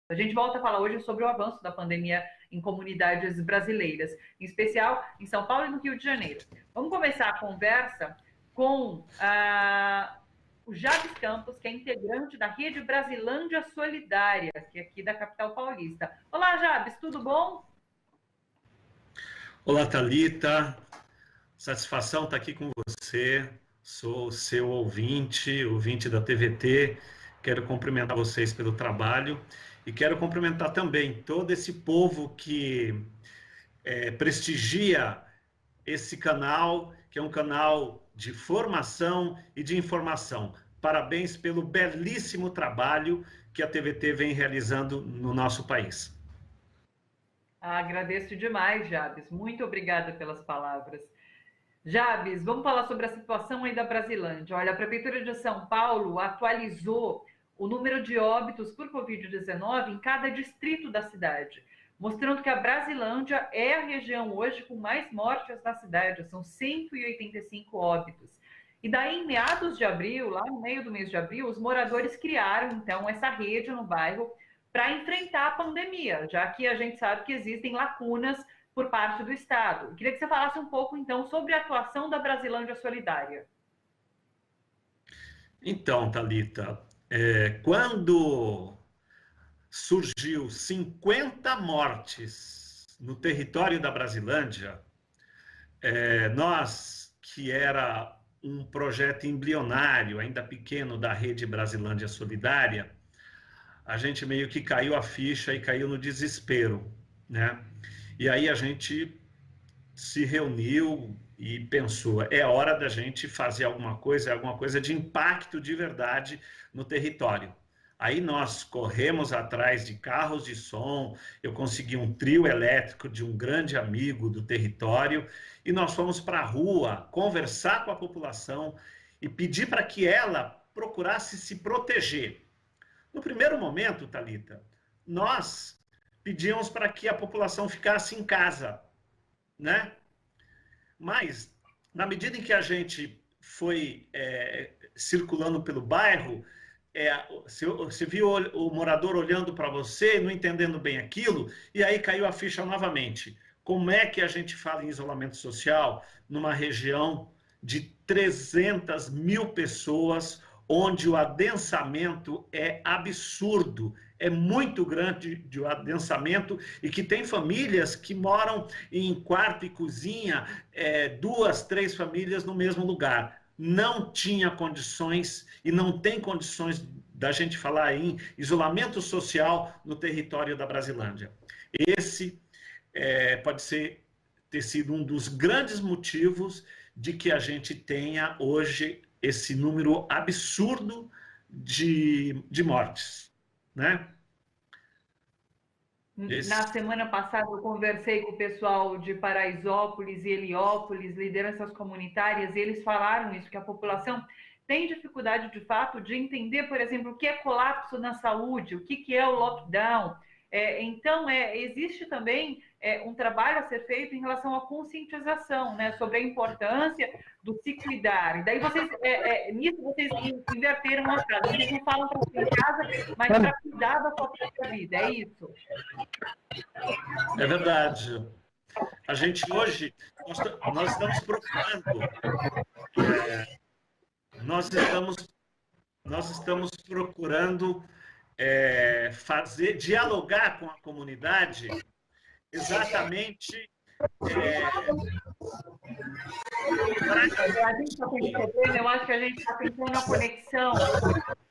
A gente volta a falar hoje sobre o avanço da pandemia em comunidades brasileiras, em especial em São Paulo e no Rio de Janeiro. Vamos começar a conversa com o Jabes Campos, que é integrante da Rede Brasilândia Solidária, que é aqui da capital paulista. Olá, Jabes, tudo bom? Olá, Thalita. Satisfação estar aqui com você. Sou seu ouvinte da TVT. Quero cumprimentar vocês pelo trabalho e quero cumprimentar também todo esse povo que prestigia esse canal, que é um canal de formação e de informação. Parabéns pelo belíssimo trabalho que a TVT vem realizando no nosso país. Agradeço demais, Jabes. Muito obrigada pelas palavras. Jabes, vamos falar sobre a situação aí da Brasilândia. Olha, a Prefeitura de São Paulo atualizou o número de óbitos por Covid-19 em cada distrito da cidade, mostrando que a Brasilândia é a região hoje com mais mortes na cidade, são 185 óbitos. E daí, em meados de abril, lá no meio do mês de abril, os moradores criaram, então, essa rede no bairro para enfrentar a pandemia, já que a gente sabe que existem lacunas por parte do Estado. Eu queria que você falasse um pouco, então, sobre a atuação da Brasilândia Solidária. Então, Thalita, quando surgiu 50 mortes no território da Brasilândia, nós, que era um projeto embrionário, ainda pequeno, da Rede Brasilândia Solidária, a gente meio que caiu a ficha e caiu no desespero, né? E aí a gente se reuniu e pensou, é hora da gente fazer alguma coisa de impacto de verdade no território. Aí nós corremos atrás de carros de som, eu consegui um trio elétrico de um grande amigo do território e nós fomos para a rua conversar com a população e pedir para que ela procurasse se proteger. No primeiro momento, Thalita, nós pedíamos para que a população ficasse em casa, né? Mas, na medida em que a gente foi circulando pelo bairro, você viu o morador olhando para você, não entendendo bem aquilo, e aí caiu a ficha novamente. Como é que a gente fala em isolamento social numa região de 300 mil pessoas, onde o adensamento é absurdo, é muito grande o adensamento, e que tem famílias que moram em quarto e cozinha, 2, 3 famílias no mesmo lugar. Não tinha condições e não tem condições da gente falar em isolamento social no território da Brasilândia. Esse pode ter sido um dos grandes motivos de que a gente tenha hoje esse número absurdo de mortes, né? Na semana passada eu conversei com o pessoal de Paraisópolis e Heliópolis, lideranças comunitárias, e eles falaram isso, que a população tem dificuldade, de fato, de entender, por exemplo, o que é colapso na saúde, o que é o lockdown. Então, existe também um trabalho a ser feito em relação à conscientização, né, sobre a importância do se cuidar. E daí nisso vocês inverteram a frase. Vocês não falam para ficar em casa, mas para cuidar da sua própria vida. É isso? É verdade. A gente hoje, nós estamos procurando, nós estamos procurando dialogar com a comunidade exatamente. A gente está com problema, eu acho que a gente está tentando a conexão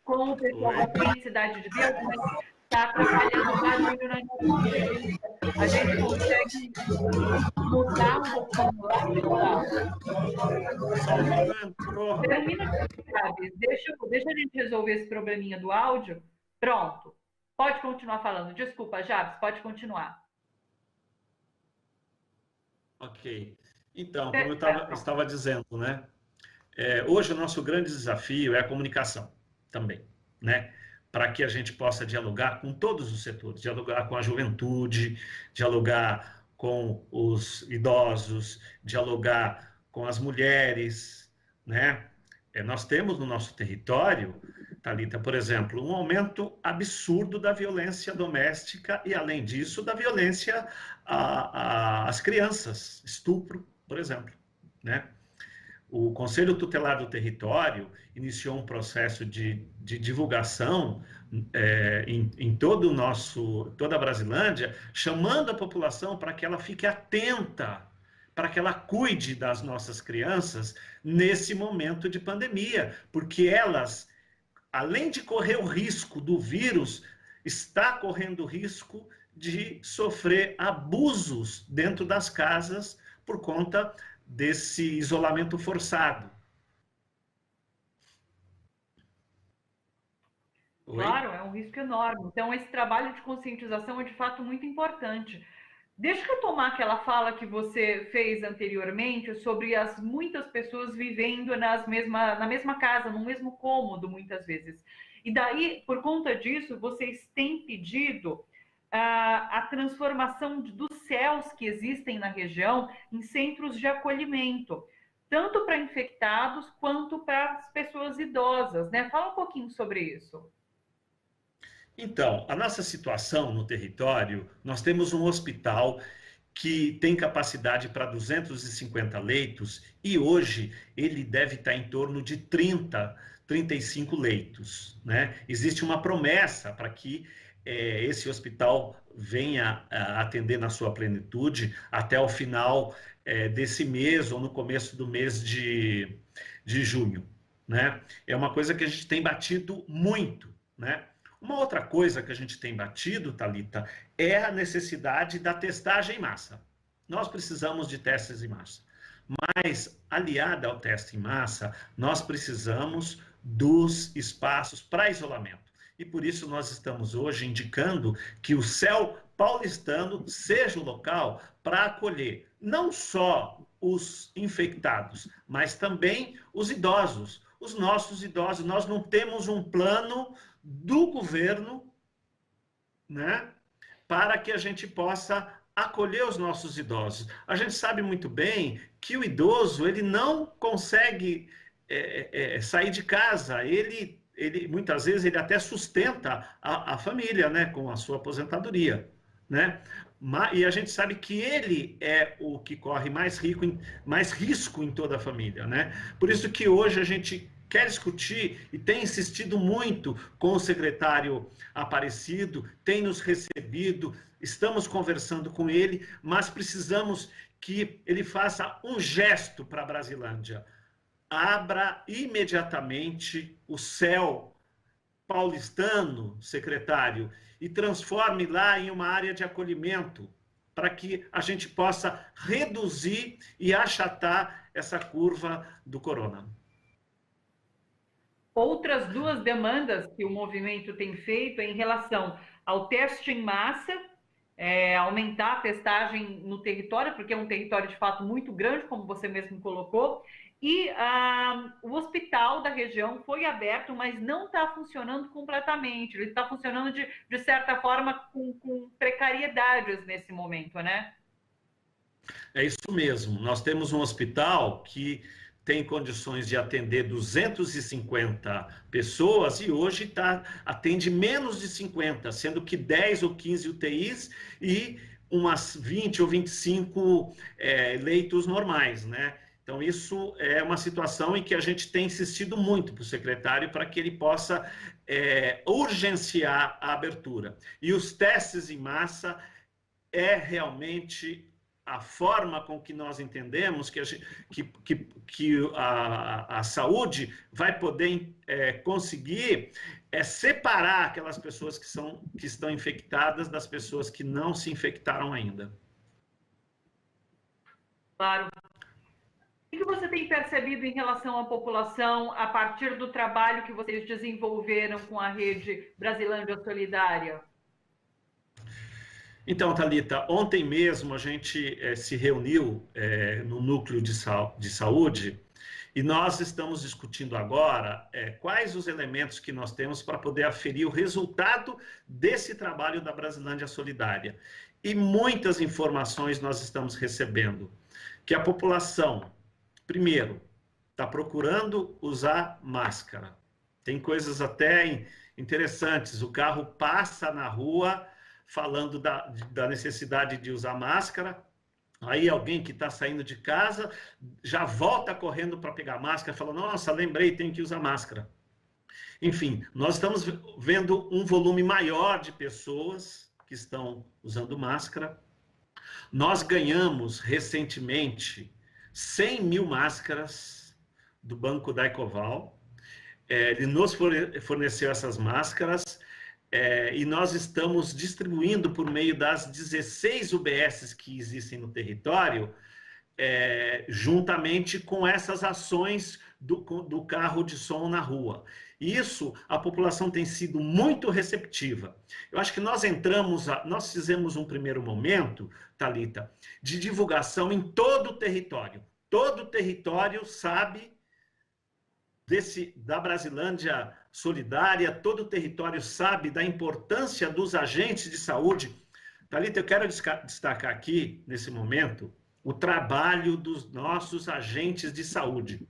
com o pessoal da Cidade de Deus, mas está atrapalhando o barulho na nossa entrevista. A gente consegue mudar um pouquinho lá. Termina, sabe? Deixa a gente resolver esse probleminha do áudio. Pronto. Pode continuar falando. Desculpa, Jabes, pode continuar. Ok. Então, como eu estava dizendo, né? Hoje o nosso grande desafio é a comunicação também, né? Para que a gente possa dialogar com todos os setores, dialogar com a juventude, dialogar com os idosos, dialogar com as mulheres, né? Nós temos no nosso território, Thalita, por exemplo, um aumento absurdo da violência doméstica e, além disso, da violência às crianças, estupro, por exemplo, né? O Conselho Tutelar do Território iniciou um processo de divulgação em todo toda a Brasilândia, chamando a população para que ela fique atenta, para que ela cuide das nossas crianças nesse momento de pandemia, porque elas, além de correr o risco do vírus, está correndo o risco de sofrer abusos dentro das casas por conta desse isolamento forçado. Claro, é um risco enorme. Então, esse trabalho de conscientização é de fato muito importante. Deixa eu retomar aquela fala que você fez anteriormente sobre as muitas pessoas vivendo na mesma casa, no mesmo cômodo, muitas vezes. E daí, por conta disso, vocês têm pedido a transformação dos CELs que existem na região em centros de acolhimento, tanto para infectados quanto para as pessoas idosas, né? Fala um pouquinho sobre isso. Então, a nossa situação no território, nós temos um hospital que tem capacidade para 250 leitos e hoje ele deve estar em torno de 35 leitos, né? Existe uma promessa para que esse hospital venha a atender na sua plenitude até o final desse mês ou no começo do mês de junho, né? É uma coisa que a gente tem batido muito, né? Uma outra coisa que a gente tem batido, Thalita, é a necessidade da testagem em massa. Nós precisamos de testes em massa. Mas, aliada ao teste em massa, nós precisamos dos espaços para isolamento. E por isso nós estamos hoje indicando que o CEL paulistano seja o local para acolher não só os infectados, mas também os idosos. Os nossos idosos, nós não temos um plano do governo, né, para que a gente possa acolher os nossos idosos. A gente sabe muito bem que o idoso ele não consegue sair de casa, ele muitas vezes ele até sustenta a família, né, com a sua aposentadoria, né? E a gente sabe que ele é o que corre mais risco em toda a família, né? Por isso que hoje a gente quer discutir e tem insistido muito com o secretário Aparecido, tem nos recebido, estamos conversando com ele, mas precisamos que ele faça um gesto para a Brasilândia. Abra imediatamente o CEL paulistano, secretário, e transforme lá em uma área de acolhimento, para que a gente possa reduzir e achatar essa curva do corona. Outras duas demandas que o movimento tem feito é em relação ao teste em massa, aumentar a testagem no território, porque é um território de fato muito grande, como você mesmo colocou, e o hospital da região foi aberto, mas não está funcionando completamente. Ele está funcionando de certa forma com precariedades nesse momento, né? É isso mesmo. Nós temos um hospital que tem condições de atender 250 pessoas e hoje atende menos de 50, sendo que 10 ou 15 UTIs e umas 20 ou 25 leitos normais, né? Então, isso é uma situação em que a gente tem insistido muito para o secretário para que ele possa urgenciar a abertura. E os testes em massa é realmente a forma com que nós entendemos que a saúde vai poder conseguir separar aquelas pessoas que estão infectadas das pessoas que não se infectaram ainda. Claro. O que você tem percebido em relação à população a partir do trabalho que vocês desenvolveram com a rede Brasilândia Solidária? Então, Thalita, ontem mesmo a gente se reuniu no núcleo de saúde e nós estamos discutindo agora quais os elementos que nós temos para poder aferir o resultado desse trabalho da Brasilândia Solidária. E muitas informações nós estamos recebendo. Que a população, primeiro, está procurando usar máscara. Tem coisas até interessantes. O carro passa na rua falando da necessidade de usar máscara. Aí alguém que está saindo de casa já volta correndo para pegar máscara, fala, nossa, lembrei, tenho que usar máscara. Enfim, nós estamos vendo um volume maior de pessoas que estão usando máscara. Nós ganhamos recentemente 100 mil máscaras do Banco da Ecoval. Ele nos forneceu essas máscaras e nós estamos distribuindo por meio das 16 UBSs que existem no território, juntamente com essas ações do carro de som na rua. Isso, a população tem sido muito receptiva. Eu acho que nós fizemos um primeiro momento, Thalita, de divulgação em todo o território. Todo o território sabe da Brasilândia Solidária, todo o território sabe da importância dos agentes de saúde. Thalita, eu quero destacar aqui, nesse momento, o trabalho dos nossos agentes de saúde.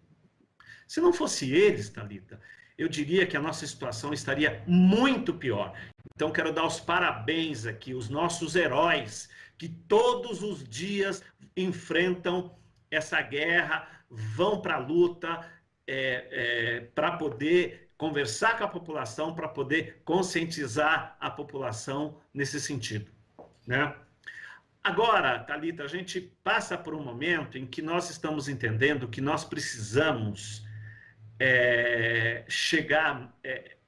Se não fosse eles, Thalita, eu diria que a nossa situação estaria muito pior. Então, quero dar os parabéns aqui, os nossos heróis, que todos os dias enfrentam essa guerra, vão para a luta, para poder conversar com a população, para poder conscientizar a população nesse sentido, né? Agora, Thalita, a gente passa por um momento em que nós estamos entendendo que nós precisamos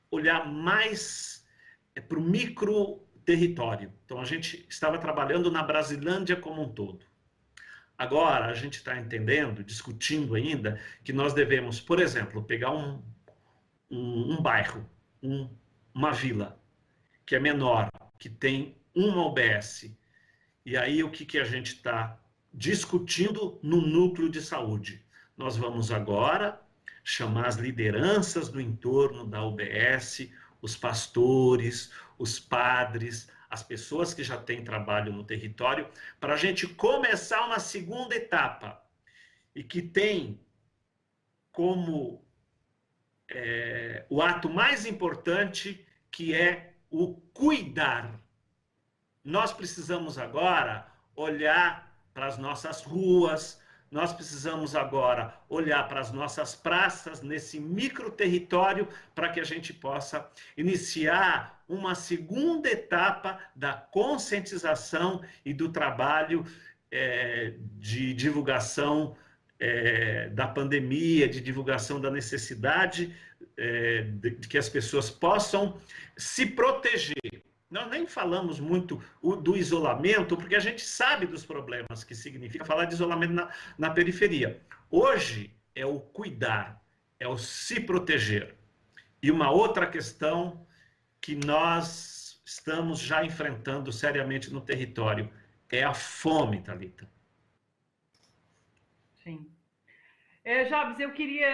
olhar mais para o micro território. Então, a gente estava trabalhando na Brasilândia como um todo. Agora, a gente está entendendo, discutindo ainda, que nós devemos, por exemplo, pegar um bairro, uma vila, que é menor, que tem uma UBS. E aí, o que a gente está discutindo no núcleo de saúde? Nós vamos agora chamar as lideranças do entorno da UBS, os pastores, os padres, as pessoas que já têm trabalho no território, para a gente começar uma segunda etapa, e que tem como o ato mais importante, que é o cuidar. Nós precisamos agora olhar para as nossas ruas, nós precisamos agora olhar para as nossas praças, nesse micro território, para que a gente possa iniciar uma segunda etapa da conscientização e do trabalho de divulgação da pandemia, de divulgação da necessidade de que as pessoas possam se proteger. Nós nem falamos muito do isolamento, porque a gente sabe dos problemas que significa falar de isolamento na periferia. Hoje é o cuidar, é o se proteger. E uma outra questão que nós estamos já enfrentando seriamente no território é a fome, Thalita. Sim. Jabes,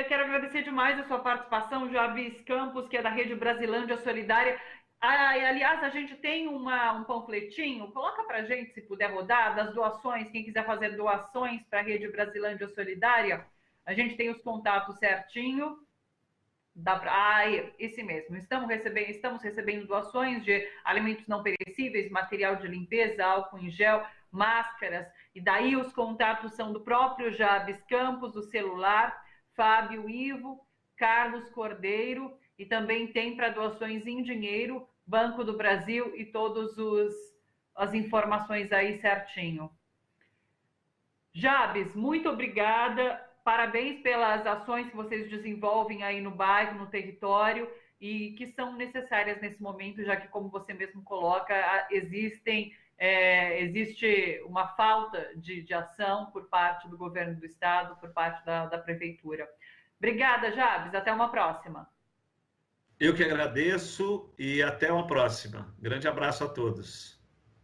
quero agradecer demais a sua participação, Jabes Campos, que é da Rede Brasilândia Solidária. Aliás, a gente tem um panfletinho, coloca para a gente, se puder rodar, das doações, quem quiser fazer doações para a Rede Brasilândia Solidária, a gente tem os contatos certinho. Esse mesmo, estamos recebendo doações de alimentos não perecíveis, material de limpeza, álcool em gel, máscaras, e daí os contatos são do próprio Jabes Campos, do celular, Fábio Ivo, Carlos Cordeiro, e também tem para doações em dinheiro, Banco do Brasil e todas as informações aí certinho. Jabes, muito obrigada, parabéns pelas ações que vocês desenvolvem aí no bairro, no território, e que são necessárias nesse momento, já que, como você mesmo coloca, existe uma falta de ação por parte do governo do estado, por parte da prefeitura. Obrigada, Jabes, até uma próxima. Eu que agradeço e até uma próxima. Grande abraço a todos.